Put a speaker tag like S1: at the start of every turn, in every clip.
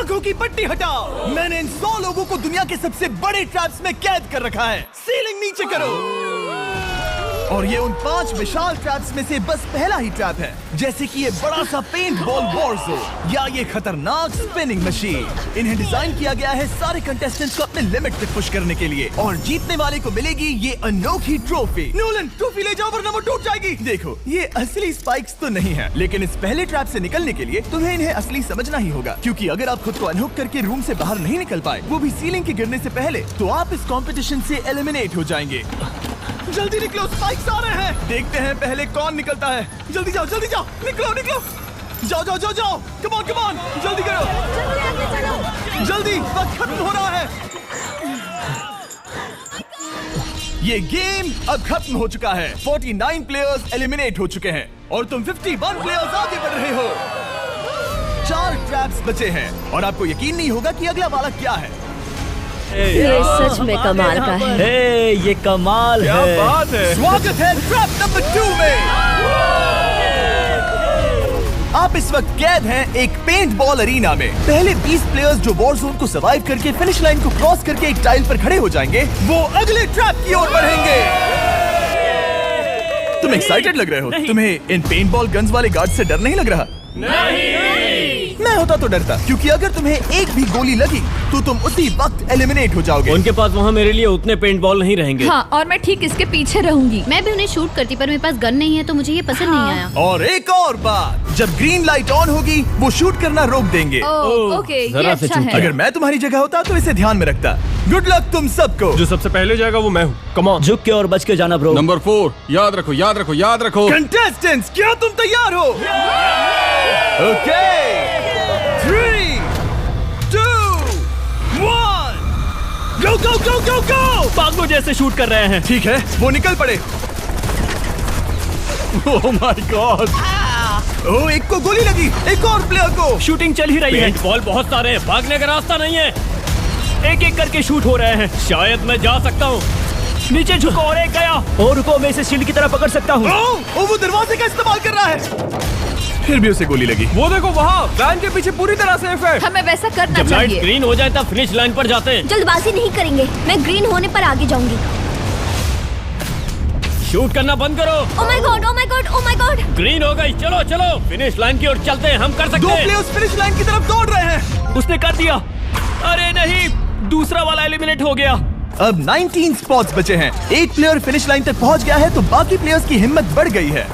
S1: आंखों की पट्टी हटाओ। मैंने इन 100 लोगों को दुनिया के सबसे बड़े ट्रैप्स में कैद कर रखा है। सीलिंग नीचे करो। और ये उन 5 विशाल ट्रैप्स में से बस पहला ही ट्रैप है, जैसे कि ये बड़ा सा पेंट बॉल वॉरज़ोन या ये खतरनाक स्पिनिंग मशीन। इन्हें डिजाइन किया गया है सारे कंटेस्टेंट्स को अपने लिमिट तक पुश करने के लिए, और जीतने वाले को मिलेगी ये अनोखी ट्रॉफी। नोलन, ट्रॉफी ले जाओ वरना वो टूट जाएगी। देखो, ये असली स्पाइक्स तो नहीं है, लेकिन इस पहले ट्रैप से निकलने के लिए तुम्हें इन्हें असली समझना ही होगा, क्योंकि अगर आप खुद को अनहुक करके रूम से बाहर नहीं निकल पाए, वो भी सीलिंग के गिरने से पहले, तो आप इस कंपटीशन से एलिमिनेट हो जाएंगे। जल्दी निकलो, स्पाइक्स आ रहे हैं। देखते हैं पहले कौन निकलता है। जल्दी जाओ, निकलो। जाओ। कम ऑन, जल्दी करो। जल्दी, वक्त खत्म हो रहा है। ये गेम अब खत्म हो चुका है। 49 प्लेयर्स एलिमिनेट हो चुके हैं और तुम 51 प्लेयर्स आगे बढ़ रहे हो। 4 ट्रैप्स बचे हैं और आपको यकीन नहीं होगा कि अगला वाला क्या है।
S2: ये सच में कमाल का है।
S3: ये कमाल है।
S1: क्या बात है। स्वागत है ट्रैप नंबर 2 में। आप इस वक्त कैद हैं एक पेंट बॉल अरीना में। पहले 20 प्लेयर्स जो वॉर जोन को सर्वाइव करके फिनिश लाइन को क्रॉस करके एक टाइल पर खड़े हो जाएंगे, वो अगले ट्रैप की ओर बढ़ेंगे। तुम एक्साइटेड लग रहे हो। तुम्हें इन पेंट बॉल गन्स वाले गार्ड से डर नहीं लग रहा? नहीं। मैं होता तो डरता, क्योंकि अगर तुम्हें एक भी गोली लगी तो तुम उसी वक्त एलिमिनेट हो जाओगे।
S3: उनके पास वहाँ मेरे लिए उतने पेंट बॉल नहीं रहेंगे।
S4: हाँ, और मैं ठीक इसके पीछे रहूंगी। मैं भी उन्हें शूट करती, पर मेरे पास गन नहीं है तो मुझे ये पसंद नहीं आया।
S1: और एक और बात, जब ग्रीन लाइट ऑन होगी वो शूट करना रोक देंगे।
S4: ओके, ये अच्छा है।
S1: अगर मैं तुम्हारी जगह होता तो इसे ध्यान में रखता। गुड लक तुम सबको।
S5: जो सबसे पहले जाएगा वो मैं हूँ। कम ऑन,
S3: झुक के और बच के जाना ब्रो।
S5: नंबर 4, याद रखो।
S1: कंटेस्टेंट्स, क्या तुम तैयार हो? Okay, 3, 2, 1, go!
S3: पागलों जैसे शूट कर रहे हैं।
S1: ठीक है, वो निकल पड़े।
S5: ओह माय गॉड।
S1: ओह, एक को गोली लगी, एक और प्लेयर को।
S3: शूटिंग चल ही रही है।
S6: पेंट बॉल बहुत सारे हैं, भागने का रास्ता नहीं है।
S3: एक करके शूट हो रहे हैं।
S6: शायद मैं जा सकता हूँ।
S3: नीचे झुको और एक गया। और रुको, मैं इसे शील्ड की तरह पकड़ सकता हूँ।
S1: ओह, वो दरवाजे का इस्तेमाल कर रहा है। फिर भी उसे गोली लगी।
S5: वो देखो वहाँ, वैन के पीछे पूरी तरह सेफ है।
S4: हमें वैसा करना
S6: जब लाइट
S4: चाहिए।
S6: ग्रीन हो जाए तब फिनिश लाइन पर जाते हैं।
S2: जल्दबाजी नहीं करेंगे, मैं ग्रीन होने पर आगे जाऊंगी।
S6: शूट करना बंद करो।
S2: ओह माय गॉड।
S6: ग्रीन हो गई, चलो फिनिश लाइन की ओर चलते हैं, हम कर सकते
S1: 2
S6: हैं।
S1: प्लेयर्स फिनिश लाइन की तरफ दौड़ रहे हैं।
S3: उसने कर दिया। अरे नहीं, दूसरा वाला एलिमिनेट हो गया।
S1: अब 19 स्पॉट्स बचे हैं। एक प्लेयर फिनिश लाइन तक पहुंच गया है तो बाकी प्लेयर्स की हिम्मत बढ़ गई है।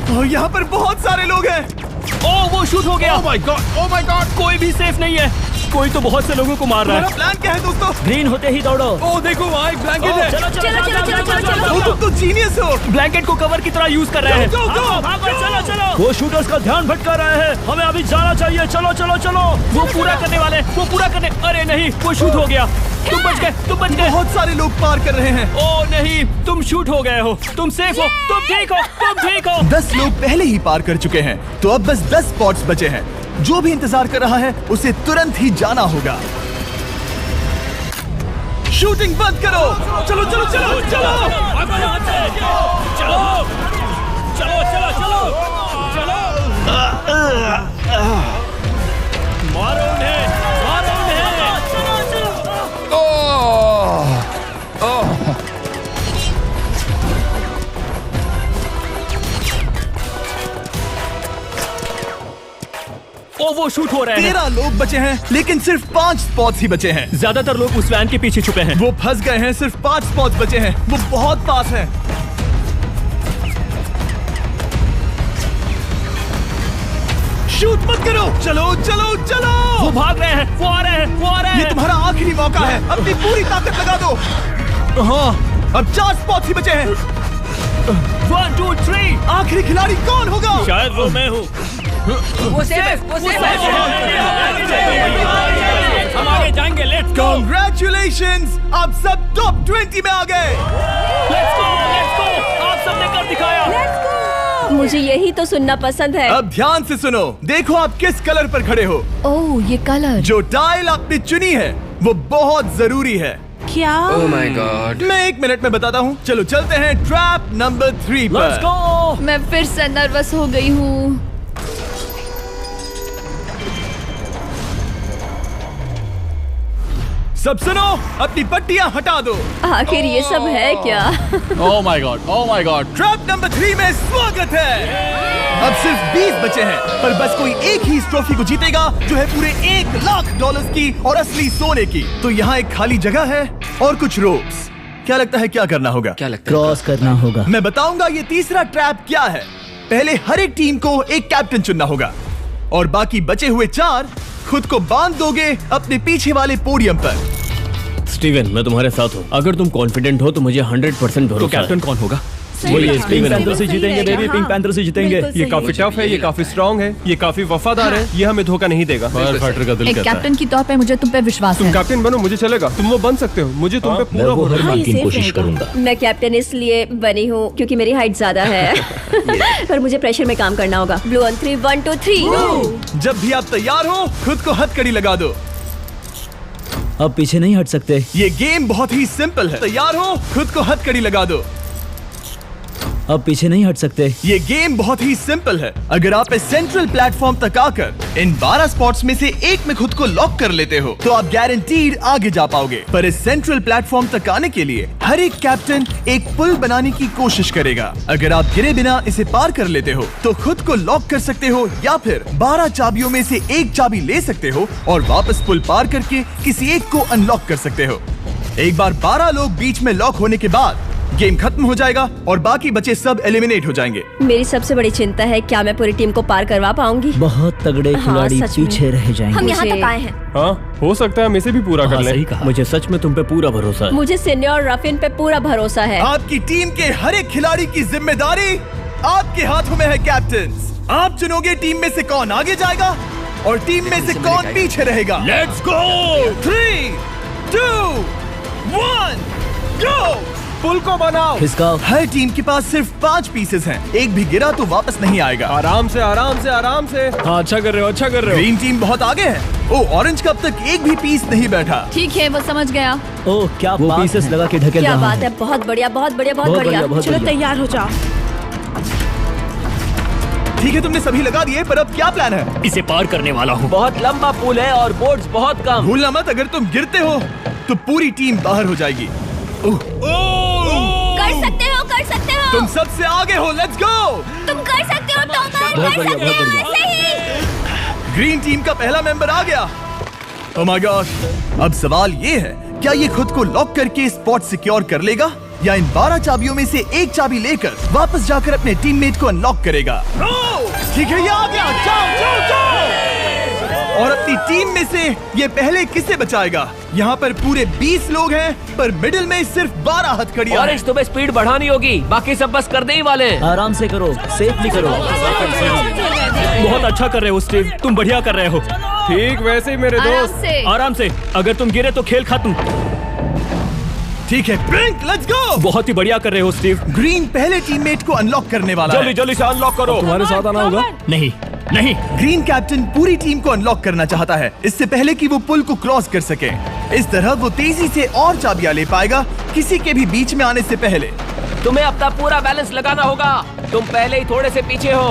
S1: और यहाँ पर बहुत सारे लोग हैं।
S3: ओह, वो शूट हो गया।
S5: ओह माय गॉड।
S3: कोई भी सेफ नहीं है। कोई तो बहुत से लोगों को मार रहा है।
S1: प्लान क्या है दोस्तों?
S3: ग्रीन होते ही दौड़ो।
S5: ओह देखो वहाँ एक ब्लैंकेट है।
S1: वो तुम तो जीनियस हो।
S3: ब्लैंकेट को कवर की तरह यूज कर रहे हैं।
S6: चलो।
S3: वो शूटर्स का ध्यान भटका रहे हैं। हमें अभी जाना चाहिए। चलो। वो पूरा करने। अरे नहीं, वो शूट हो गया। तुम बच गए।
S1: बहुत सारे लोग पार कर रहे हैं।
S3: ओह नहीं, तुम शूट हो गए हो। तुम सेफ हो। तुम ठीक हो।
S1: 10 लोग पहले ही पार कर चुके हैं, तो अब बस 10 स्पॉट्स बचे हैं। जो भी इंतजार कर रहा है उसे तुरंत ही जाना होगा। शूटिंग बंद करो। चलो।
S6: मारो उन्हें।
S3: ओ, वो शूट हो रहे हैं।
S1: 13 लोग बचे हैं, लेकिन सिर्फ 5 स्पॉट्स ही बचे हैं।
S3: ज्यादातर लोग उस वैन के पीछे छुपे हैं।
S1: वो फंस गए हैं। सिर्फ 5 स्पॉट्स बचे हैं। वो बहुत पास है। शूट मत करो। चलो।
S3: वो भाग रहे हैं। वो आ रहे हैं।
S1: ये तुम्हारा आखिरी मौका है। अपनी पूरी ताकत लगा दो। हाँ, अब 4 स्पॉट्स ही बचे हैं।
S3: 1, 2, 3।
S1: आखिरी खिलाड़ी कौन होगा?
S6: शायद वो मैं हूँ।
S2: वो सेफ
S6: हम आगे जाएंगे। Let's go.
S1: Congratulations! आप सब टॉप 20 में आ गए।
S3: Let's go. आप सबने कर दिखाया।
S2: मुझे यही तो सुनना पसंद है।
S1: अब ध्यान से सुनो। देखो आप किस कलर पर खड़े हो।
S4: ओह, ये कलर।
S1: जो टाइल आपने चुनी है वो बहुत जरूरी है।
S4: क्या?
S5: ओह माय गॉड।
S1: मैं 1 मिनट में बताता हूँ। चलो चलते हैं ट्रैप नंबर 3 पर।
S3: Let's go.
S4: मैं फिर से नर्वस हो गई हूँ।
S1: सब सुनो, अपनी पट्टियां हटा दो।
S2: आखिर ये सब है क्या?
S5: ओह माय गॉड।
S1: ट्रैप नंबर 3 में स्वागत है। अब सिर्फ 20 बचे हैं, पर बस कोई एक ही इस ट्रॉफी को जीतेगा जो है पूरे $1,00,000 की और असली सोने की। तो यहाँ एक खाली जगह है और कुछ रोप्स। क्या लगता है क्या करना होगा?
S5: क्या लगता है?
S3: क्रॉस करना होगा।
S1: मैं बताऊंगा ये तीसरा ट्रैप क्या है। पहले हर एक टीम को एक कैप्टन चुनना होगा और बाकी बचे हुए 4 खुद को बांध दोगे अपने पीछे वाले पोडियम पर।
S6: स्टीवन, मैं तुम्हारे साथ हूँ। अगर तुम कॉन्फिडेंट हो तो मुझे 100% भरोसा है।
S3: तो कैप्टन कौन होगा?
S6: वही है,
S3: पिंक पैंथर से जीतेंगे बेबी, पिंक पैंथर से जीतेंगे।
S5: ये काफी टफ है, ये काफी स्ट्रांग है, ये काफी वफादार है, ये हमें धोखा नहीं देगा।
S6: फायर फाइटर का दिल
S7: एक
S6: कहता है।
S7: कैप्टन की तौर पे मुझे तुम पे विश्वास
S5: तुम
S7: है।
S5: कैप्टन बनो, मुझे चलेगा। तुम वो बन सकते हो, मुझे तुम पे पूरा भरोसा है।
S2: हाँ, ये कोशिश करूंगा। मैं कैप्टन इसलिए बनी हूँ क्योंकि मेरी हाइट ज्यादा है। पर मुझे प्रेशर में काम करना होगा। Blue on 3, 1 2 3।
S1: जब भी आप तैयार हो खुद को हथकड़ी लगा दो।
S3: अब पीछे नहीं हट सकते।
S1: ये गेम बहुत ही सिंपल है। तैयार हो खुद को हथकड़ी लगा दो।
S3: अब पीछे नहीं हट सकते।
S1: ये गेम बहुत ही सिंपल है। अगर आप इस सेंट्रल प्लेटफॉर्म तक आकर इन 12 स्पॉट्स में से एक में खुद को लॉक कर लेते हो तो आप गारंटीड आगे जा पाओगे। पर इस सेंट्रल प्लेटफॉर्म तक आने के लिए हर एक कैप्टन एक पुल बनाने की कोशिश करेगा। अगर आप गिरे बिना इसे पार कर लेते हो तो खुद को लॉक कर सकते हो या फिर 12 चाबियों में से एक चाबी ले सकते हो और वापस पुल पार करके किसी एक को अनलॉक कर सकते हो। एक बार 12 लोग बीच में लॉक होने के बाद गेम खत्म हो जाएगा और बाकी बचे सब एलिमिनेट हो जाएंगे।
S2: मेरी सबसे बड़ी चिंता है क्या मैं पूरी टीम को पार करवा पाऊंगी।
S3: बहुत तगड़े खिलाड़ी
S2: सच में।
S3: पीछे रह जाएंगे।
S2: हम यहाँ तक आए हैं।
S5: हाँ, हो सकता है हम इसे भी पूरा कर लें।
S3: सही कहा।
S6: मुझे सच में तुम पे पूरा भरोसा है।
S2: मुझे सीनियर रफिन पे पूरा भरोसा है।
S1: आपकी टीम के हर एक खिलाड़ी की जिम्मेदारी आपके हाथों में है कैप्टन्स। आप चुनोगे टीम में से कौन आगे जाएगा और टीम में से कौन पीछे रहेगा।
S6: Let's go.
S1: 3 2 1 गो।
S5: पुल को बनाओ।
S3: खिसकाओ।
S1: हर टीम के पास सिर्फ 5 पीसेस हैं। एक भी गिरा तो वापस नहीं आएगा।
S5: आराम से आराम से आराम से।
S3: हाँ, अच्छा कर रहे हो, अच्छा कर रहे
S1: ग्रीन टीम बहुत आगे है। ओ, ऑरेंज का अब तक एक भी पीस नहीं बैठा।
S7: ठीक है, वो समझ गया।
S3: हो। ओह क्या वो पीसेस लगा के ढकेल
S2: क्या
S3: रहा
S2: बात है, बहुत बढ़िया बहुत बढ़िया बहुत
S3: बहुत
S2: बढ़िया।
S3: बढ़िया, बहुत
S2: चलो
S3: बढ़िया।
S2: तैयार हो जाओ।
S1: ठीक है, तुमने सभी लगा दिए, पर अब क्या प्लान है?
S6: इसे पार करने वाला हूँ।
S3: बहुत लंबा पुल है और बोर्ड्स बहुत कम।
S1: भूलना मत, अगर तुम गिरते हो तो पूरी टीम बाहर हो जाएगी।
S2: कर सकते हो।
S1: तुम सबसे आगे हो। Let's go.
S2: तुम कर सकते हो टॉमर,
S3: बहुत
S2: कर
S3: बढ़िया,
S2: सकते
S3: बहुत
S2: हो
S3: बढ़िया।
S2: ऐसे ही।
S1: ग्रीन टीम का पहला मेंबर आ गया। ओह माय गॉड। अब सवाल ये है, क्या ये खुद को लॉक करके स्पॉट सिक्योर कर लेगा या इन 12 चाबियों में से एक चाबी लेकर वापस जाकर अपने टीममेट को अनलॉक करेगा? ठीक है, ये आ गया। जाओ जाओ जाओ। और अपनी टीम में से ये पहले किसे बचाएगा? यहाँ पर पूरे 20 लोग हैं, पर मिडिल में सिर्फ 12 हथकड़ियां हैं।
S6: ऑरेंज, तुम्हें स्पीड बढ़ानी होगी, बाकी सब बस करने ही वाले हैं।
S3: आराम से करो, सेफली करो।
S6: बहुत अच्छा कर रहे हो स्टीव, तुम बढ़िया कर रहे हो।
S5: ठीक वैसे ही मेरे
S7: आराम
S5: दोस्त।
S7: से।
S6: आराम से, अगर तुम गिरे तो खेल खत्म।
S1: ठीक है, ब्लिंक, लेट्स गो।
S6: बहुत ही बढ़िया कर रहे हो स्टीव।
S1: ग्रीन पहले टीममेट को अनलॉक करने वाला है।
S6: जल्दी जल्दी से अनलॉक करो।
S3: तुम्हारे साथ आना होगा।
S6: नहीं नहीं,
S1: ग्रीन कैप्टन पूरी टीम को अनलॉक करना चाहता है, इससे पहले कि वो पुल को क्रॉस कर सके। इस तरह वो तेजी से और चाबियां ले पाएगा, किसी के भी बीच में आने से पहले।
S6: तुम्हें अपना पूरा बैलेंस लगाना होगा। तुम पहले ही थोड़े से पीछे हो।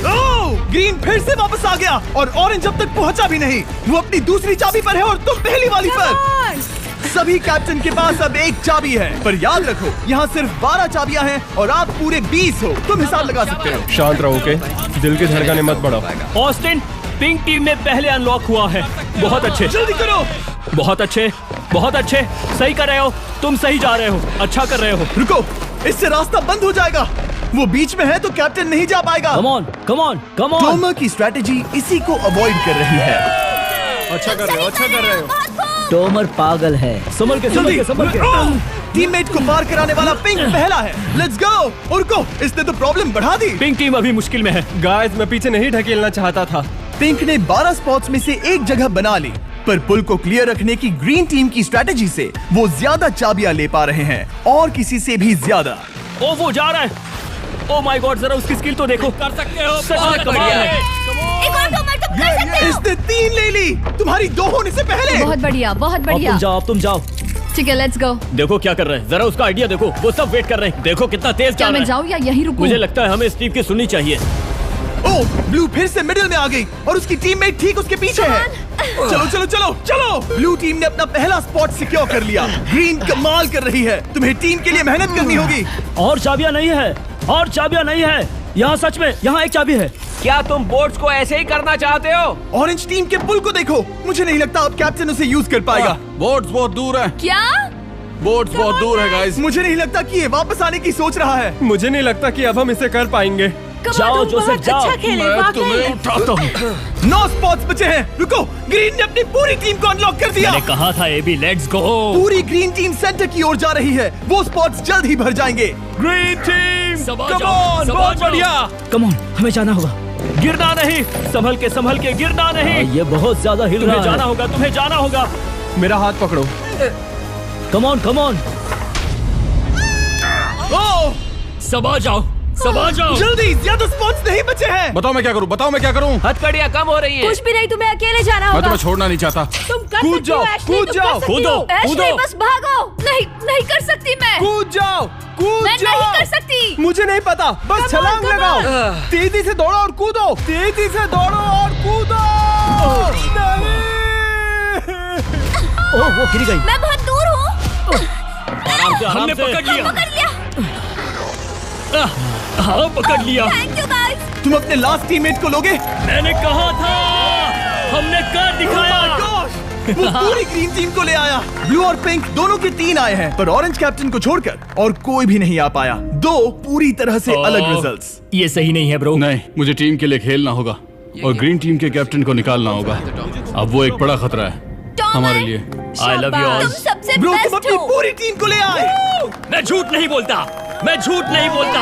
S1: ओह, ग्रीन फिर से वापस आ गया और ऑरेंज अब तक पहुंचा भी नहीं। वो अपनी दूसरी चाबी पर है और तुम पहली वाली पर। सभी कैप्टन के पास अब एक चाबी है, पर याद रखो यहाँ सिर्फ 12 चाबियां हैं और आप पूरे 20 हो। तुम हिसाब लगा सकते हो।
S5: शांत रहो, ओके? दिल की धड़कनें मत बढ़ाओ।
S6: ऑस्टिन, पिंक टीम में पहले अनलॉक हुआ है। बहुत अच्छे,
S1: जल्दी करो।
S6: बहुत अच्छे, बहुत अच्छे। सही कर रहे हो, तुम सही जा रहे हो, अच्छा कर रहे हो।
S1: रुको, इससे रास्ता बंद हो जाएगा। वो बीच में है तो कैप्टन नहीं जा पाएगा।
S3: Come on, come on, come on.
S1: Tomer की स्ट्रेटेजी इसी को अवॉइड कर रही है।
S5: अच्छा कर रहे हो, अच्छा कर रहे हो।
S3: टोमर पागल है। संभल के, संभल के, संभल के।
S1: टीममेट को पार कराने वाला पिंक पहला है। Let's go. रुको, इसने तो प्रॉब्लम बढ़ा दी।
S6: पिंक टीम अभी मुश्किल में है।
S5: गाइस, मैं पीछे नहीं ढकेलना चाहता था।
S1: पिंक ने 12 स्पॉट्स में से एक जगह बना ली, पर पुल को क्लियर रखने की ग्रीन टीम की स्ट्रेटेजी से वो ज्यादा चाबियां ले पा रहे हैं और किसी से भी ज्यादा।
S6: ओ, वो जा रहा है। ओ माय गॉड, जरा उसकी स्किल तो देखो। कर सकते हो, सच में कमाल है।
S2: एक और टॉमर, तुम कर सकते हो।
S1: इसने 3 ले ली, तुम्हारी 2 होने से पहले।
S7: बहुत बढ़िया, बहुत
S3: अब
S7: बढ़िया।
S3: तुम जाओ, अब तुम जाओ।
S7: ठीक है, लेट्स गो।
S6: देखो क्या कर रहे हैं, जरा उसका आइडिया देखो। वो सब वेट कर रहे हैं, देखो कितना तेज
S7: क्या
S6: चल
S7: मैं
S6: रहा है।
S7: जाऊँ या यहीं रुकूं?
S6: मुझे लगता है हमें स्टीव की सुननी चाहिए।
S1: ओह, ब्लू फिर से मिडिल में आ गई और उसकी टीममेट ठीक उसके पीछे है। चलो चलो चलो चलो। ब्लू टीम ने अपना पहला स्पॉट सिक्योर कर लिया। ग्रीन कमाल कर रही है। तुम्हें टीम के लिए मेहनत करनी होगी।
S3: और चाबियां नहीं है, और चाबियां नहीं है। यहाँ सच में यहाँ एक चाबी है।
S6: क्या तुम बोट्स को ऐसे ही करना चाहते हो?
S1: ऑरेंज टीम के पुल को देखो। मुझे नहीं लगता अब कैप्टन उसे यूज कर पाएगा।
S8: बोट्स बहुत दूर है।
S7: क्या?
S8: बोट्स बहुत दूर है गाइस।
S1: मुझे नहीं लगता कि ये वापस आने की सोच रहा है।
S5: मुझे नहीं लगता कि अब हम इसे कर पाएंगे।
S3: जाओ जोसेफ जाओ।
S8: मैं तुम्हें उठाता हूँ।
S1: 9 स्पॉट्स बचे हैं। रुको, ग्रीन ने अपनी पूरी टीम को अनलॉक कर दिया।
S3: मैंने कहा था एबी, लेट्स गो।
S1: पूरी ग्रीन टीम सेंटर की ओर जा रही है। वो स्पॉट्स जल्द ही भर जाएंगे।
S3: ग्रीन टीम कम ऑन, बहुत बढ़िया। कम ऑन, हमें जाना होगा। गिरना नहीं, संभल के गिरना नहीं। ये बहुत ज्यादा हिल रहा है। जाना होगा, तुम्हें जाना होगा।
S5: मेरा हाथ पकड़ो।
S3: कम ऑन कम ऑन।
S1: ओह,
S3: सब आ जाओ, सब आ जाओ।
S1: जल्दी, ज्यादा स्पॉट्स नहीं बचे हैं।
S8: बताओ मैं क्या करूँ, बताओ मैं क्या करूँ।
S6: हथकड़ियाँ कम हो रही हैं।
S2: कुछ भी नहीं, तुम्हें अकेले जाना
S8: मैं
S2: होगा।
S8: तुम्हें छोड़ना नहीं चाहता।
S2: तुम कर
S1: कूद
S2: सकती हो,
S1: जाओ,
S2: एशली,
S1: कूद
S2: तुम
S1: जाओ,
S2: कर सकती
S3: कूदो,
S2: हो। एशली,
S3: कूदो।
S2: बस भागो। नहीं, नहीं कर सकती मैं।
S1: कूद जाओ, कूद
S2: मैं
S1: जाओ।
S2: नहीं कर सकती।
S5: मुझे नहीं पता, बस छलांग
S2: come
S5: लगाओ।
S2: on।
S5: तेजी से दौड़ो और कूदो, तेजी से दौड़ो और कूदो।
S3: ओह, वो गिर गई।
S2: मैं बहुत दूर हूँ।
S3: हमने पकड़ लिया।
S2: पकड़ लिया।
S3: हाँ, पकड़ लिया।
S2: Thank you guys.
S1: तुम अपने लास्ट टीममेट को लोगे?
S3: मैंने कहा था, हमने कर दिखाया।
S1: Oh my gosh! वो पूरी ग्रीन टीम को ले आया। ब्लू और पिंक दोनों के 3 आए हैं, पर ऑरेंज कैप्टन को छोड़कर और कोई भी नहीं आ पाया। 2 पूरी तरह से अलग रिजल्ट्स।
S3: ये सही नहीं है ब्रो।
S8: नहीं, मुझे टीम के लिए खेलना होगा और ग्रीन टीम के कैप्टन को निकालना होगा। अब वो एक बड़ा खतरा है हमारे लिए।
S3: I love you all.
S2: तुम सबसे
S1: ब्रो, तुम
S2: बेस्ट
S1: अपनी
S2: हो।
S1: पूरी टीम को ले आए।
S3: मैं झूठ नहीं बोलता, मैं झूठ नहीं बोलता।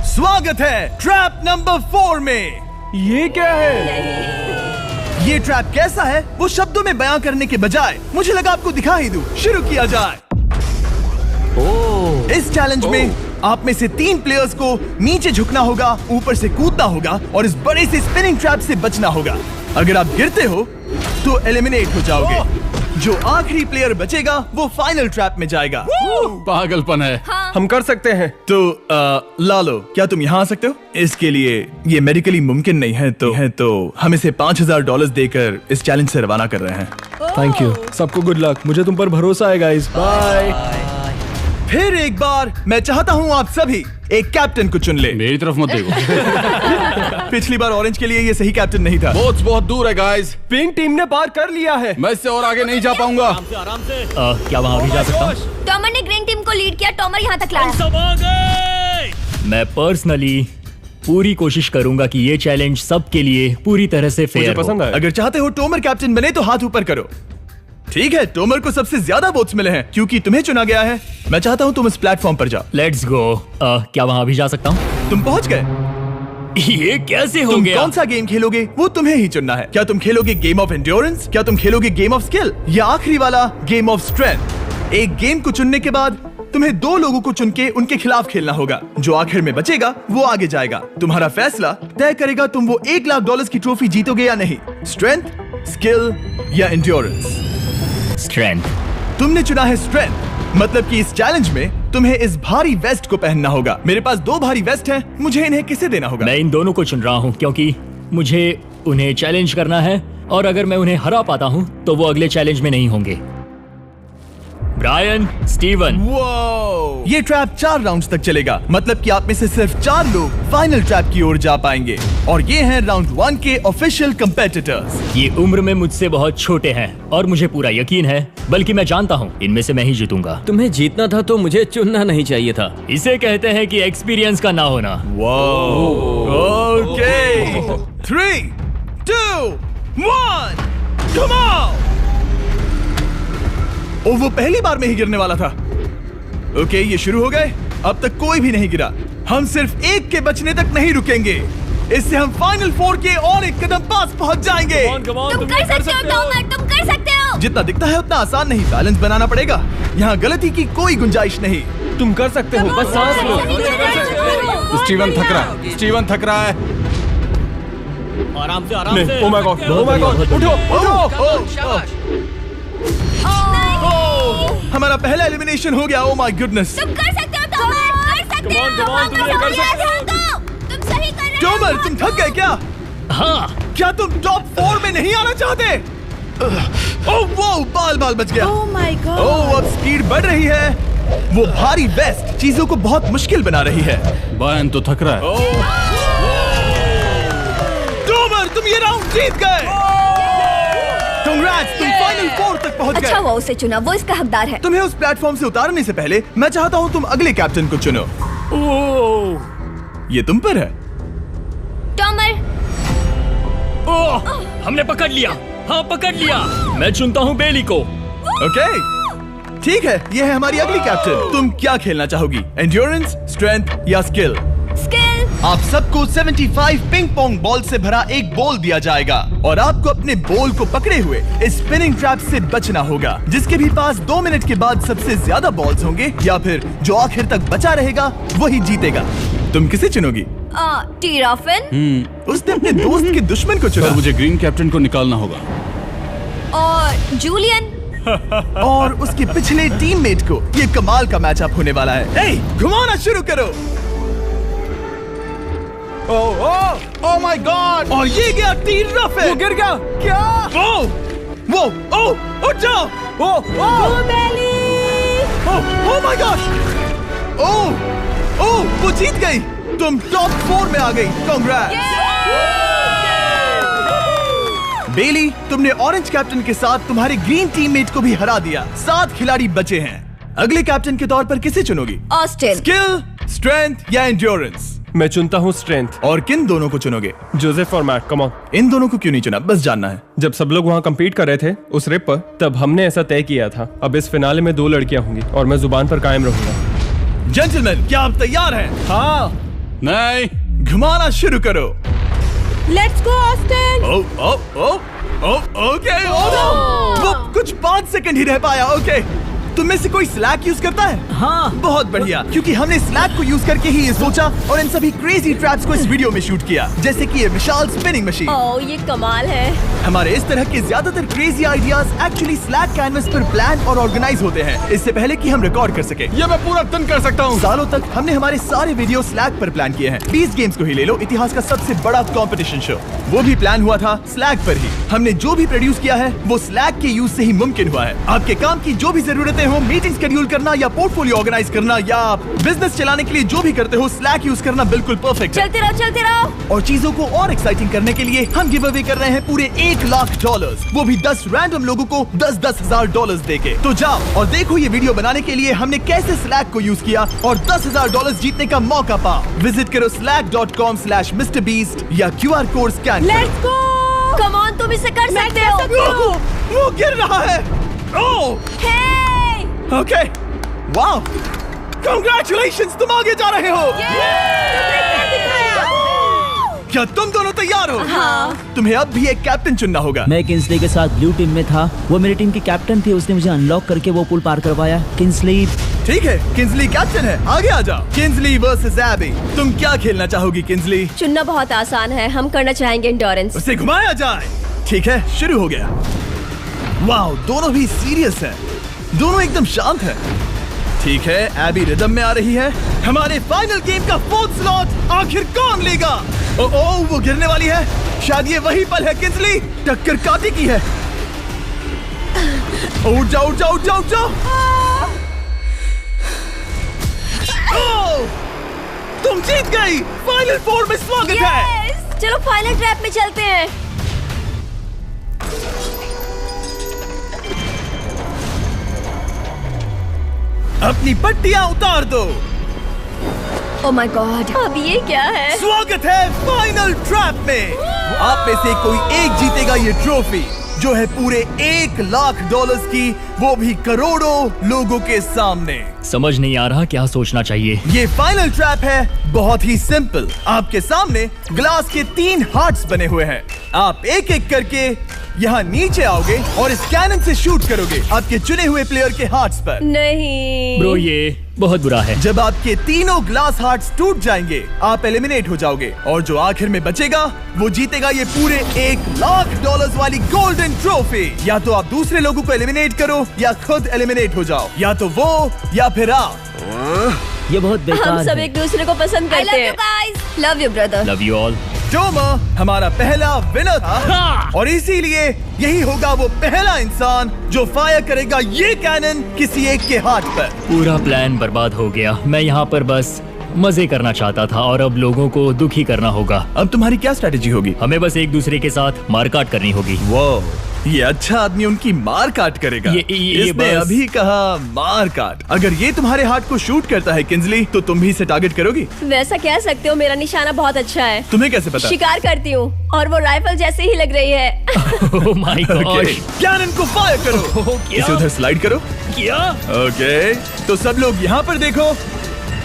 S1: स्वागत है ट्रैप नंबर 4 में।
S5: ये क्या है?
S1: ये ट्रैप कैसा है वो शब्दों में बयां करने के बजाय मुझे लगा आपको दिखा ही दूं। शुरू किया जाए। इस चैलेंज में आप में से 3 प्लेयर्स को नीचे झुकना होगा, ऊपर से कूदना होगा और इस बड़े से स्पिनिंग ट्रैप से बचना होगा। अगर आप गिरते हो तो एलिमिनेट हो जाओगे। जो आखिरी प्लेयर बचेगा वो फाइनल ट्रैप में जाएगा।
S8: पागलपन है।
S5: हम कर सकते हैं।
S1: तो लालो, क्या तुम यहाँ आ सकते हो? इसके लिए ये मेडिकली मुमकिन नहीं है, तो हम इसे $5000 देकर इस चैलेंज से रवाना कर रहे हैं।
S5: Thank you. सबको गुड लक। मुझे तुम पर भरोसा है गाइस। बाय।
S1: फिर एक बार मैं चाहता हूँ आप सभी एक कैप्टन को चुन ले।
S8: मेरी तरफ मत देखो।
S1: पिछली बार ऑरेंज के लिए ये सही कैप्टन नहीं था।
S8: बोट्स बहुत दूर है गाइस।
S5: पिंक टीम ने पार कर लिया है।
S8: मैं इससे और आगे नहीं जा पाऊंगा।
S3: आराम से। क्या वहाँ भी जा सकता हूँ?
S2: टॉमर ने ग्रीन टीम को लीड किया। टॉमर यहाँ तक लाया।
S3: सब आ गए। मैं पर्सनली पूरी कोशिश करूंगा कि ये चैलेंज सबके लिए पूरी तरह से
S5: मुझे
S3: फेयर हो।
S5: पसंद आया।
S1: अगर चाहते हो टोमर कैप्टन बने तो हाथ ऊपर करो। ठीक है, टोमर को सबसे ज्यादा वोट्स मिले हैं क्योंकि तुम्हें चुना गया है। मैं चाहता हूँ तुम इस प्लेटफॉर्म पर जाओ।
S3: Let's go. क्या वहाँ भी जा सकता हूँ?
S1: तुम पहुँच गए।
S3: ये कैसे हो
S1: तुम
S3: गया?
S1: कौन सा गेम खेलोगे वो तुम्हें ही चुनना है। क्या तुम खेलोगे गेम ऑफ एंड्योरेंस, क्या तुम खेलोगे गेम ऑफ स्किल, या आखिरी वाला गेम ऑफ स्ट्रेंथ? एक गेम को चुनने के बाद तुम्हें 2 लोगों को चुन के उनके खिलाफ खेलना होगा। जो आखिर में बचेगा वो आगे जाएगा। तुम्हारा फैसला तय करेगा तुम वो $1,00,000 की ट्रॉफी जीतोगे या नहीं। स्ट्रेंथ, स्किल या एंड्योरेंस।
S3: स्ट्रेंथ।
S1: तुमने चुना है स्ट्रेंथ, मतलब कि इस चैलेंज में तुम्हें इस भारी वेस्ट को पहनना होगा। मेरे पास 2 भारी वेस्ट हैं, मुझे इन्हें किसे देना होगा?
S3: मैं इन दोनों को चुन रहा हूँ क्योंकि मुझे उन्हें चैलेंज करना है और अगर मैं उन्हें हरा पाता हूँ तो वो अगले चैलेंज में नहीं होंगे। Brian, Steven.
S1: वो ये ट्रैप 4 राउंड्स तक चलेगा, मतलब कि आप में से सिर्फ 4 लोग फाइनल ट्रैप की ओर जा पाएंगे और ये हैं राउंड 1 के ऑफिशियल कंपेटिटर्स।
S3: ये उम्र में मुझसे बहुत छोटे हैं और मुझे पूरा यकीन है, बल्कि मैं जानता हूँ इनमें से मैं ही जीतूंगा।
S6: तुम्हें जीतना था तो मुझे चुनना नहीं चाहिए था।
S3: इसे कहते हैं कि एक्सपीरियंस का ना होना।
S1: Okay, 3, 2, 1, come on. ओ, वो पहली बार में ही गिरने वाला था। ओके, ये शुरू हो गए। अब तक कोई भी नहीं गिरा। हम सिर्फ एक के बचने तक नहीं रुकेंगे। इससे हम फाइनल 4 के और एक कदम पास पहुंच जाएंगे।
S2: तुम कर सकते हो टॉमर, तुम कर सकते हो।
S1: जितना दिखता है उतना आसान नहीं, बैलेंस बनाना पड़ेगा। यहाँ गलती की कोई गुंजाइश नहीं।
S5: तुम कर सकते हो, बस सांस लो।
S8: स्टीवन थक रहा है। स्टीवन थक रहा है।
S3: आराम से, आराम से।
S5: ओह my God, oh my God, उठो, उठो।
S1: हमारा पहला एलिमिनेशन हो गया। Oh my goodness.
S2: तुम कर सकते हो टॉमर, कर सकते
S3: कमॉन तुम ये कर सकते हो।
S4: तुम सही कर रहे हो।
S1: टॉमर, तुम थक गए क्या?
S3: हाँ
S1: क्या तुम टॉप 4 में नहीं आना चाहते? ओह वो बाल बच गया।
S2: ओह माय गॉड।
S1: ओह अब स्पीड बढ़ रही है। वो भारी वेस्ट चीजों को बहुत मुश्किल बना रही है।
S8: बायन तो थक रहा है।
S1: टॉमर, तुम ये राउंड जीत गए। कांग्रेट्स, तुम फाइनल 4 तक पहुंच गए।
S2: अच्छा हुआ उसे चुना, वो इसका हकदार है।
S1: तुम्हें उस प्लेटफॉर्म से उतारने से पहले मैं चाहता हूँ तुम अगले कैप्टन को चुनो। ये तुम पर है।
S4: टॉमर,
S3: ओह हमने पकड़ लिया। हाँ पकड़ लिया। मैं चुनता हूँ बेली को।
S1: ओके ठीक है, ये है हमारी अगली कैप्टन। तुम क्या खेलना चाहोगी, एंड्योरेंस, स्ट्रेंथ या स्किल?
S4: स्किल।
S1: आप सबको 75 पिंग पोंग बॉल से भरा एक बॉल दिया जाएगा और आपको अपने बॉल को पकड़े हुए इस स्पिनिंग ट्रैप से बचना होगा। जिसके भी पास 2 मिनट के बाद सबसे ज्यादा बॉल्स होंगे या फिर जो आखिर तक बचा रहेगा वही जीतेगा। तुम किसे चुनोगी?
S2: टीराफिन
S1: उसने अपने दोस्त के दुश्मन को
S8: पर
S1: चुना
S8: मुझे ग्रीन कैप्टन को निकालना होगा।
S4: और जूलियन।
S1: और उसके पिछले टीममेट को। ये कमाल का मैचअप होने वाला है। ए, घुमाना शुरू करो। ओह माय गॉड! और ये गया टीराफिन। वो गिर गया। क्या? वो उठ जाओ। ओह माय गॉड! ओह वो जीत गई। तुम टॉप 4 में आ गई। कांग्रेट्स। बेली, तुमने ऑरेंज कैप्टन के साथ तुम्हारे ग्रीन टीममेट को भी हरा दिया। 7 खिलाड़ी बचे हैं। अगले कैप्टन के तौर पर किसे चुनोगी?
S2: ऑस्टिन।
S1: स्किल, स्ट्रेंथ या एंड्योरेंस?
S5: मैं चुनता हूँ स्ट्रेंथ।
S1: और किन दोनों को चुनोगे?
S5: जोसेफ और मैट, कम ऑन।
S1: इन दोनों को क्यों नहीं चुना, बस जानना है।
S5: जब सब लोग वहाँ कम्पीट कर रहे थे उस रिप पर, तब हमने ऐसा तय किया था। अब इस फिनाले में 2 लड़कियां होंगी और मैं जुबान पर कायम रहूंगा।
S1: जेंटलमैन, क्या आप तैयार हैं?
S5: हाँ।
S8: नहीं।
S1: घुमाना शुरू करो।
S2: Let's go Austin.
S1: ओके। वो कुछ 5 सेकंड ही रह पाया। ओके, तुम में से कोई स्लैक यूज करता है?
S3: हाँ
S1: बहुत बढ़िया, क्योंकि हमने स्लैक को यूज करके ही ये सोचा और इन सभी क्रेजी ट्रैप्स को इस वीडियो में शूट किया, जैसे कि ये विशाल स्पिनिंग मशीन।
S2: ओह ये कमाल है।
S1: हमारे इस तरह के ज्यादातर crazy ideas actually slack canvas पर प्लान और ऑर्गेनाइज होते हैं, इससे पहले कि हम रिकॉर्ड कर सके।
S8: ये मैं पूरा दिन कर सकता हूँ।
S1: सालों तक हमने हमारे सारे वीडियो स्लैक पर प्लान किए हैं। 20 गेम्स को ही ले लो, इतिहास का सबसे बड़ा कंपटीशन शो, वो भी प्लान हुआ था स्लैक पर ही। हमने जो भी प्रोड्यूस किया है वो स्लैक के यूज से ही मुमकिन हुआ है। आपके काम की जो भी जरूरतें हो, मीटिंग शेड्यूल करना या पोर्टफोलियो ऑर्गेनाइज करना या आप बिजनेस चलाने के लिए जो भी करते हो, स्लैक यूज करना बिल्कुल परफेक्ट है।
S2: चलते रहो।
S1: और चीजों को और एक्साइटिंग करने के लिए हम गिव अवे कर रहे हैं पूरे $1,00,000, वो भी 10 रैंडम लोगों को $10,000 देके। तो जाओ और देखो ये वीडियो बनाने के लिए हमने कैसे स्लैक को यूज किया और $10,000 जीतने का मौका पाओ। विजिट करो slack.com/MrBeast या QR कोड स्कैन करो।
S2: Let's go. कम ऑन, तुम इसे कर सकते हो।
S1: वो गिर रहा है। ओह ओके, वाओ, कांग्रेचुलेशंस, तुम आगे जा रहे हो। क्या तुम दोनों तैयार हो?
S2: हाँ।
S1: तुम्हें अब भी एक कैप्टन चुनना होगा।
S3: मैं किंसली के साथ ब्लू टीम में था। वो मेरी टीम की कैप्टन थी, उसने मुझे अनलॉक करके वो पुल पार करवाया। किंसली।
S1: ठीक है, किंसली कैप्टन है, आगे आ जाओ। किंसली वर्सेस एबी, तुम क्या खेलना चाहोगी किंसली?
S2: चुनना बहुत आसान है, हम करना चाहेंगे एंड्योरेंस।
S1: उसे घुमाया जाए। ठीक है, शुरू हो गया। वाओ, दोनों भी सीरियस हैं, दोनों एकदम शांत हैं। ठीक है, एबी रिदम में आ रही है। हमारे फाइनल गेम का 4th स्लॉट आखिर कौन लेगा? ओह वो गिरने वाली है। शायद ये वही पल है किंसली, टक्कर काटी की है। उठ जाओ। तुम जीत गई। फाइनल 4 में स्वागत है।
S2: चलो फाइनल ट्रैप में चलते हैं।
S1: अपनी पट्टियां उतार दो।
S2: ओह माय गॉड, अब ये क्या है?
S1: स्वागत है फाइनल ट्रैप में। आप में से कोई एक जीतेगा ये ट्रॉफी, जो है पूरे $1,00,000 की, वो भी करोड़ों लोगों के सामने।
S3: समझ नहीं आ रहा क्या सोचना चाहिए।
S1: ये फाइनल ट्रैप है बहुत ही सिंपल। आपके सामने ग्लास के 3 हार्ट्स बने हुए हैं। आप एक एक करके यहाँ नीचे आओगे और इस कैनन से शूट करोगे आपके चुने हुए प्लेयर के हार्ट्स पर।
S2: नहीं
S3: ब्रो, ये बहुत बुरा है।
S1: जब आपके तीनों ग्लास हार्ट्स टूट जाएंगे, आप एलिमिनेट हो जाओगे और जो आखिर में बचेगा वो जीतेगा ये पूरे $1,00,000 वाली गोल्डन ट्रॉफी। या तो आप दूसरे लोगों को एलिमिनेट करो या खुद एलिमिनेट हो जाओ, या तो वो या फिर आप।
S3: ये बहुत बेकार
S2: हम सब
S3: है।
S2: एक दूसरे को पसंद
S4: आई
S2: करते
S4: लव यू
S2: हैं।
S4: Guys.
S2: Love you brother.
S3: Love you all.
S1: Tomer हमारा पहला विनर था और इसीलिए यही होगा वो पहला इंसान जो फायर करेगा ये कैनन किसी एक के हाथ पर।
S3: पूरा प्लान बर्बाद हो गया। मैं यहाँ पर बस मजे करना चाहता था और अब लोगों को दुखी करना होगा।
S1: अब तुम्हारी क्या स्ट्रेटेजी होगी?
S3: हमें बस एक दूसरे के साथ मारकाट करनी होगी।
S1: वो ये अच्छा आदमी उनकी मार काट करेगा।
S3: ये
S1: इसने
S3: बस-
S1: अभी कहा मार काट। अगर ये तुम्हारे हार्ट को शूट करता है किंजली, तो तुम भी इसे टारगेट करोगी?
S2: वैसा कह सकते हो, मेरा निशाना बहुत अच्छा है।
S1: तुम्हें कैसे पता?
S2: शिकार करती हूँ और वो राइफल जैसे ही लग रही है।
S3: ओह माय गॉड।
S1: कैनन को फायर करो। इसे उधर स्लाइड करो।
S3: क्या?
S1: ओके, तो सब लोग यहाँ पर देखो।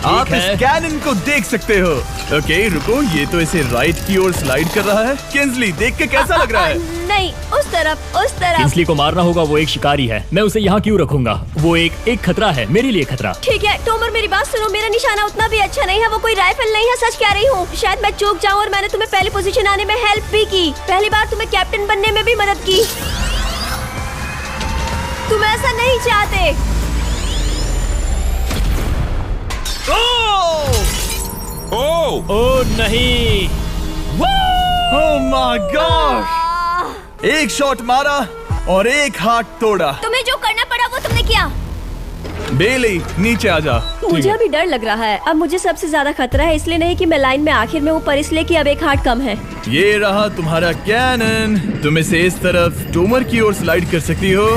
S1: आप
S3: है।
S1: इस कैनन को देख सकते हो। ओके, रुको, ये तो इसे राइट की ओर स्लाइड कर रहा है। किंजली, देख के कैसा लग रहा है?
S2: नहीं, उस तरफ, उस तरफ।
S3: किंसली को मारना होगा, वो एक शिकारी है। मैं उसे यहाँ क्यों रखूंगा? वो एक खतरा है, मेरे लिए खतरा।
S2: ठीक है टोमर, मेरी बात सुनो। मेरा निशाना उतना भी अच्छा नहीं है, वो कोई राइफल नहीं है, सच कह रही हूँ। शायद मैं चूक जाऊँ और मैंने तुम्हें पहली पोजीशन आने में हेल्प भी की। पहली बार तुम्हें कैप्टन बनने में भी मदद की। तुम ऐसा नहीं चाहते।
S3: ओह नहीं।
S1: ओह माय गॉड! एक शॉट मारा और एक हाथ तोड़ा।
S4: तुम्हें जो करना पड़ा वो तुमने किया।
S1: बेली, नीचे आ जा।
S2: मुझे अभी डर लग रहा है। अब मुझे सबसे ज्यादा खतरा है, इसलिए नहीं कि मैं लाइन में आखिर में हूँ, पर इसलिए कि अब एक हार्ट कम है।
S1: ये रहा तुम्हारा कैनन। तुम इसे इस तरफ टोमर की ओर स्लाइड कर सकती हो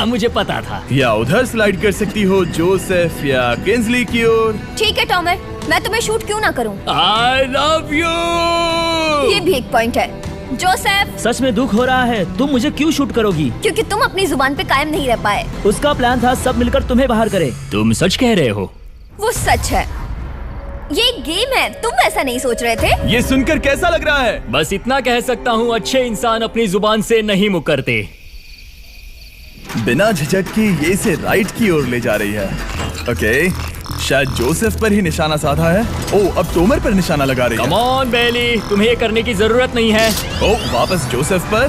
S3: मुझे पता था।
S1: या उधर स्लाइड कर सकती हो जोसेफ या किंजली की ओर।
S4: ठीक है टॉमर, मैं तुम्हें शूट क्यों ना करूं?
S3: I love you.
S4: ये भी एक पॉइंट है। जोसेफ,
S3: सच में दुख हो रहा है। तुम मुझे क्यों शूट करोगी?
S4: क्योंकि तुम अपनी जुबान पे कायम नहीं रह पाए।
S3: उसका प्लान था सब मिलकर तुम्हें बाहर करे। तुम सच कह रहे हो?
S4: वो सच है। ये एक गेम है, तुम ऐसा नहीं सोच रहे थे?
S1: ये सुनकर कैसा लग रहा है?
S3: बस इतना कह सकता हूँ, अच्छे इंसान अपनी जुबान से नहीं मुकरते।
S1: बिना झिझक की ये इसे राइट की ओर ले जा रही है। ओके, शायद जोसेफ पर ही निशाना साधा है। ओह, अब टोमर पर निशाना लगा रही है।
S3: कम ऑन बेली, तुम्हें ये करने की जरूरत नहीं है।
S1: ओह, वापस जोसेफ पर।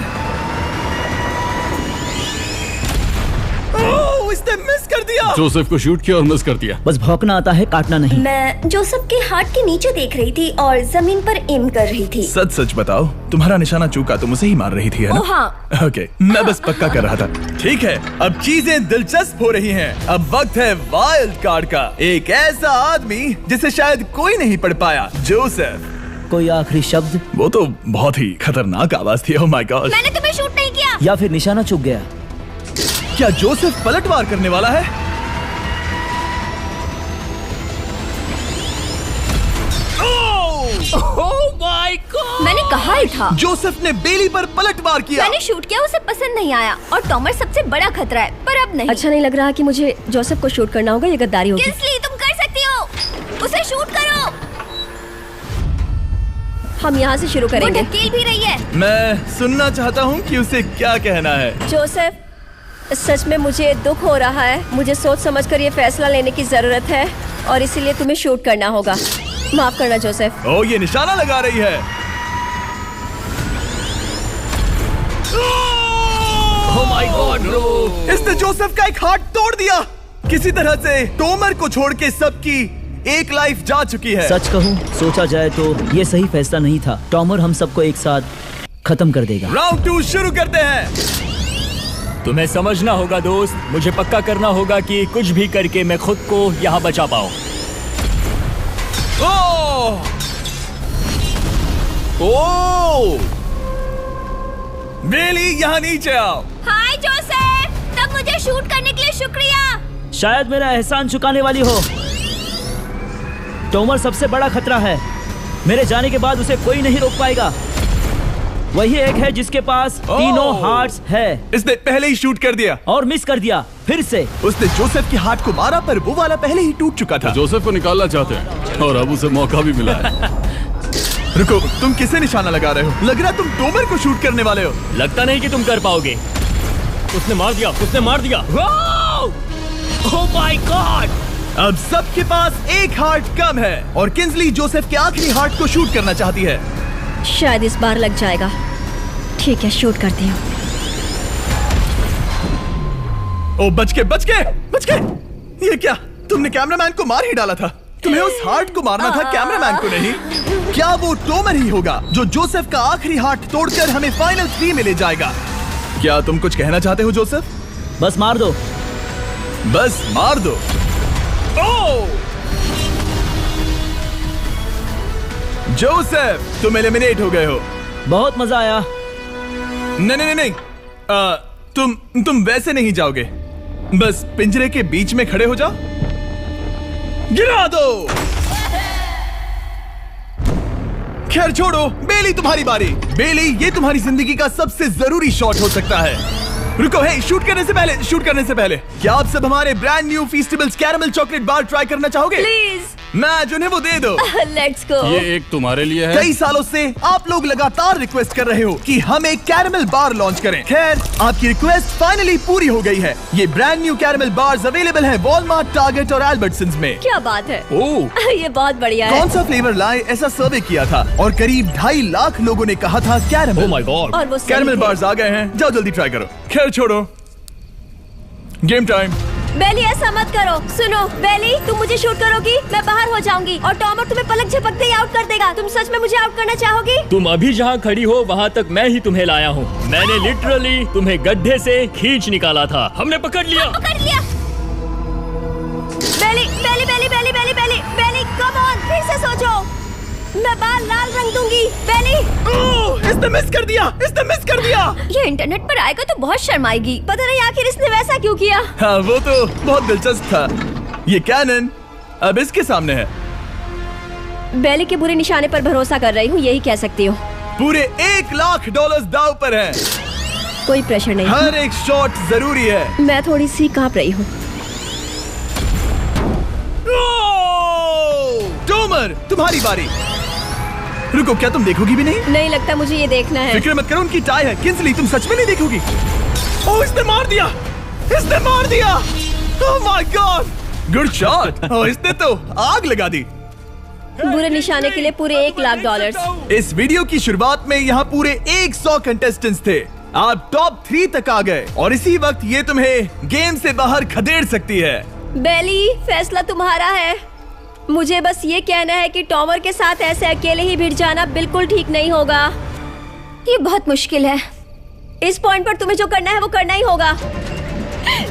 S1: ओह, इसने मिस कर दिया।
S8: जोसेफ को शूट किया और मिस कर दिया।
S3: बस भौंकना आता है, काटना नहीं।
S4: मैं जोसेफ के हार्ट के नीचे देख रही थी और जमीन पर एम कर रही थी।
S1: सच सच बताओ, तुम्हारा निशाना चूका, तुम उसे ही मार रही थी, है ना?
S4: ओह हाँ।
S1: ओके, मैं बस पक्का कर रहा था। ठीक है, अब चीजें दिलचस्प हो रही हैं। अब वक्त है वाइल्ड कार्ड का। एक ऐसा आदमी जिसे शायद कोई नहीं पढ़ पाया, जोसेफ।
S3: कोई आखिरी शब्द?
S1: वो तो बहुत ही खतरनाक आवाज थी। ओह माय गॉड!
S4: मैंने तुम्हें शूट नहीं किया।
S3: या फिर निशाना चूक गया?
S1: क्या जोसेफ पलटवार करने वाला है?
S3: ओह माय गॉड!
S4: मैंने कहा ही था।
S1: जोसेफ ने बेली पर पलटवार किया।
S4: मैंने शूट किया, उसे पसंद नहीं आया और टॉमर सबसे बड़ा खतरा है, पर अब नहीं।
S2: अच्छा नहीं लग रहा कि मुझे जोसेफ को शूट करना होगा, ये गद्दारी होगी।
S4: किंसली, तुम कर सकती हो, उसे शूट करो।
S2: हम यहाँ से शुरू
S4: वो
S2: करेंगे।
S4: ढकेल भी रही है।
S1: मैं सुनना चाहता हूँ कि उसे क्या कहना है।
S2: जोसेफ, सच में मुझे दुख हो रहा है। मुझे सोच समझकर ये फैसला लेने की जरूरत है और इसीलिए तुम्हें शूट करना होगा। माफ करना जोसेफ।
S1: ओह, ये निशाना लगा रही है।
S3: ओह माय गॉड ब्रो!
S1: इसने जोसेफ का एक हाथ तोड़ दिया। किसी तरह से टोमर को छोड़ के सबकी एक लाइफ जा चुकी है।
S3: सच कहूँ, सोचा जाए तो ये सही फैसला नहीं था। टॉमर हम सबको एक साथ खत्म कर देगा।
S1: राउंड 2 शुरू करते हैं।
S3: तुम्हें समझना होगा दोस्त, मुझे पक्का करना होगा कि कुछ भी करके मैं खुद को यहाँ बचा पाऊँ।
S1: ओह! ओह! बेली, यहाँ नीचे आओ।
S4: हाय जोसेफ, तब मुझे शूट करने के लिए शुक्रिया।
S3: शायद मेरा एहसान चुकाने वाली हो। टोमर सबसे बड़ा खतरा है। मेरे जाने के बाद उसे कोई नहीं रोक पाएगा। वही एक है जिसके पास तीनों हार्ट्स है।
S1: इसने पहले ही शूट कर दिया
S3: और मिस कर दिया फिर से।
S1: उसने जोसेफ के हाथ को मारा, पर वो वाला पहले ही टूट चुका था।
S8: जोसेफ को निकालना चाहते हैं और अब उसे मौका भी मिला है।
S1: रुको, तुम किसे निशाना लगा रहे हो? लग रहा तुम टोमर को शूट करने वाले हो।
S3: लगता नहीं कि तुम कर पाओगे। उसने मार दिया, उसने मार दिया। Oh my God!
S1: अब सबके पास एक हार्ट कम है और किंजली जोसेफ के आखिरी हार्ट को शूट करना चाहती है।
S2: शायद इस बार लग जाएगा। ठीक है, शूट करती हूँ।
S1: ओ, बच के! ये क्या? तुमने कैमरामैन को मार ही डाला था। तुम्हें उस हार्ट को मारना था, कैमरामैन को नहीं। क्या वो टोमर ही होगा जो जोसेफ का आखिरी हार्ट तोड़कर हमें फाइनल 3 में ले जाएगा? क्या तुम कुछ कहना चाहते हो जोसेफ?
S3: बस मार दो,
S1: बस मार दो। ओह! जोसेफ, तुम एलिमिनेट हो गए हो।
S3: बहुत मजा आया।
S1: नहीं नहीं नहीं, तुम वैसे नहीं जाओगे। बस पिंजरे के बीच में खड़े हो जाओ। गिरा दो। खैर छोड़ो, बेली तुम्हारी बारी। बेली, ये तुम्हारी जिंदगी का सबसे जरूरी शॉट हो सकता है। रुको, हे, शूट करने से पहले क्या आप सब हमारे brand new Feastables caramel chocolate bar try करना चाहोगे?
S2: प्लीज।
S1: मैं उन्हें वो दे दो।
S2: Let's go.
S8: ये एक तुम्हारे लिए है।
S1: कई सालों से आप लोग लगातार रिक्वेस्ट कर रहे हो कि हम एक कैरमल बार लॉन्च करें। खैर, आपकी रिक्वेस्ट फाइनली पूरी हो गई है। ये brand new caramel bars available है वॉलमार्ट, टारगेट और अल्बर्टसन्स में।
S2: क्या बात है।
S1: ओह,
S2: ये बहुत बढ़िया है।
S1: कौन सा फ्लेवर लाए, ऐसा सर्वे किया था और करीब 2.5 लाख लोगों ने कहा था कैरमल।
S3: Oh my God.
S2: और वो सही
S1: कैरमल
S2: थे।
S1: बार्स आ गए हैं, जाओ जल्दी ट्राई करो। खैर छोड़ो, गेम टाइम।
S2: बेली, ऐसा मत करो। सुनो बेली, तुम मुझे शूट करोगी, मैं बाहर हो जाऊंगी और टॉमर तुम्हें पलक झपकते ही आउट कर देगा। तुम सच में मुझे आउट करना चाहोगी?
S6: तुम अभी जहाँ खड़ी हो वहाँ तक मैं ही तुम्हें लाया हूँ। मैंने लिटरली तुम्हें गड्ढे से खींच निकाला था। हमने पकड़ लिया।
S2: बेली बेली बेली बेली बेली बेली बेली, कम ऑन, फिर से सोचो। मैं बाल लाल रंग दूंगी। बेली,
S1: इसने मिस कर दिया।
S2: ये इंटरनेट पर आएगा तो बहुत शर्माएगी। पता नहीं आखिर इसने वैसा क्यों किया।
S1: हाँ, वो तो बहुत दिलचस्प था। ये कैनन अब इसके सामने है।
S2: बेली के बुरे निशाने पर भरोसा कर रही हूँ, यही कह सकती हूँ।
S1: पूरे $1 लाख दाव पर है।
S2: कोई प्रेशर नहीं।
S1: हर एक शॉट जरूरी है।
S2: मैं थोड़ी सी कांप रही हूँ।
S1: टोमर, तुम्हारी बारी। रुको, क्या तुम देखोगी भी नहीं?
S2: नहीं लगता मुझे ये देखना है।
S1: फिक्र मत करो, उनकी टाई है। किंसली, तुम सच में नहीं देखोगी? ओह, इसने मार दिया। Oh my God, good shot. Oh, इसने तो आग लगा दी।
S2: बुरे निशाने के लिए पूरे $1 लाख।
S1: इस वीडियो की शुरुआत में यहाँ पूरे 100 कंटेस्टेंट्स थे। आप टॉप 3 तक आ गए और इसी वक्त ये तुम्हें गेम से बाहर खदेड़ सकती है।
S2: बेली, फैसला तुम्हारा है। मुझे बस ये कहना है कि टॉमर के साथ ऐसे अकेले ही भिड़ जाना बिल्कुल ठीक नहीं होगा। ये बहुत मुश्किल है। इस पॉइंट पर तुम्हें जो करना है वो करना ही होगा।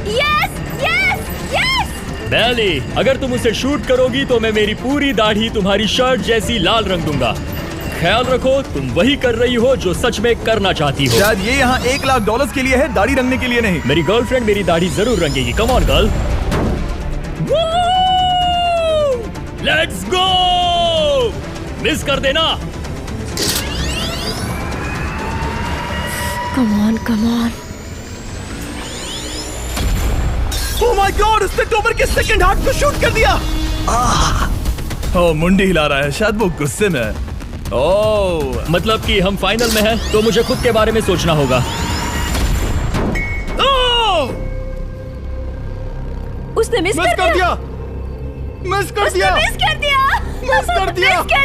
S2: Yes yes yes.
S6: बेली, अगर तुम उसे शूट करोगी तो मैं मेरी पूरी दाढ़ी तुम्हारी शर्ट जैसी लाल रंग दूंगा। ख्याल रखो, तुम वही कर रही हो जो सच में करना चाहती हो।
S1: शायद ये यहाँ $1 लाख के लिए है, दाढ़ी रंगने के लिए नहीं।
S6: मेरी गर्लफ्रेंड मेरी दाढ़ी जरूर रंगेगी। Come on girl, let's go. Miss कर देना।
S2: Come on come on.
S1: Oh my God, उसने टोमर के सेकंड हार्ट को शूट कर दिया। ओह, मुंडी हिला रहा है, शायद वो गुस्से में है। ओह,
S6: मतलब कि हम फाइनल में हैं, तो मुझे खुद के बारे में सोचना होगा।
S2: उसने मिस कर दिया।
S1: मिस कर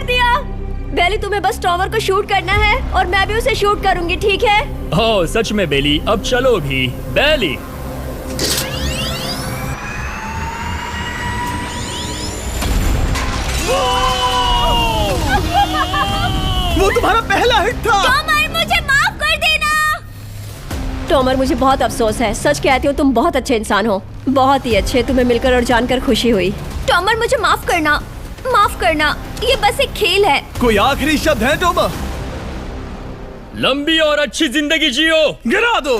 S1: दिया।
S2: बेली, तुम्हें बस टॉमर को शूट करना है और मैं भी उसे शूट करूंगी, ठीक है?
S6: ओह सच में बेली, अब चलो भी। बेली,
S1: वो तुम्हारा पहला हिट था।
S2: टॉमर, मुझे माफ कर देना। टॉमर, मुझे बहुत अफसोस है। सच कहती हूँ, तुम बहुत अच्छे इंसान हो, बहुत ही अच्छे। तुम्हें मिलकर और जानकर खुशी हुई। टॉमर, मुझे माफ करना, माफ करना। ये बस एक खेल है।
S1: कोई आखिरी शब्द है टोमर?
S6: लंबी और अच्छी जिंदगी जियो।
S1: गिरा दो।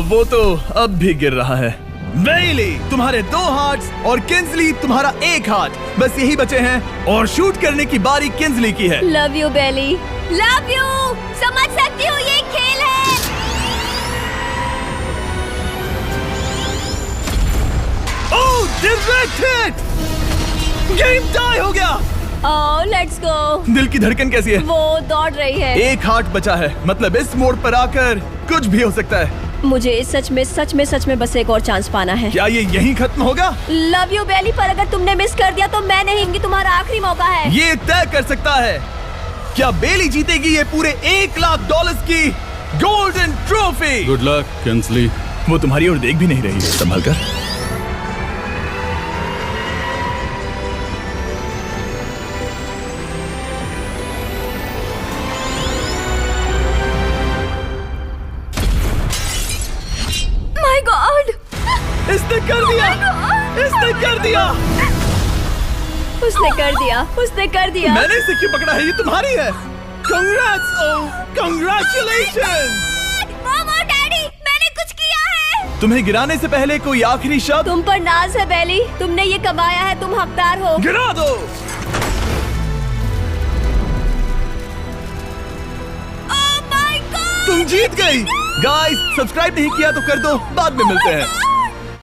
S1: वो तो अब भी गिर रहा है। बेली, तुम्हारे 2 हार्ट्स और किंसली तुम्हारा 1 हार्ट बस यही बचे हैं और शूट करने की बारी किंसली की है।
S2: Love you Bailey, love you. समझ सकती हूँ, ये एक खेल है।
S1: Oh, direct hit. Game tie हो गया।
S2: Oh, let's go.
S1: दिल की धड़कन कैसी है?
S2: वो दौड़ रही है।
S1: 1 हार्ट बचा है, मतलब इस मोड़ पर आकर कुछ भी हो सकता है।
S2: मुझे सच में बस एक और चांस पाना है।
S1: क्या ये यहीं खत्म होगा?
S2: लव यू बेली, पर अगर तुमने मिस कर दिया तो मैं नहीं, ये तुम्हारा आखिरी मौका है।
S1: ये तय कर सकता है क्या बेली जीतेगी ये पूरे $1 लाख की golden trophy.
S8: Good luck Kinsley.
S1: वो तुम्हारी ओर देख भी नहीं रही है, संभल कर। इसने कर दिया, इसने कर दिया।
S2: उसने कर दिया, उसने कर दिया।
S1: मैंने इसे क्यों पकड़ा है? ये तुम्हारी है। Congrats, congratulations।
S2: मॉम और डैडी, मैंने कुछ किया है।
S1: तुम्हें गिराने से पहले कोई आखिरी शब्द?
S2: तुम पर नाज है बेली, तुमने ये कमाया है, तुम हकदार हो।
S1: गिरा दो।
S2: Oh my God!
S1: तुम जीत गई। गाइस, सब्सक्राइब नहीं किया तो कर दो, बाद में मिलते हैं।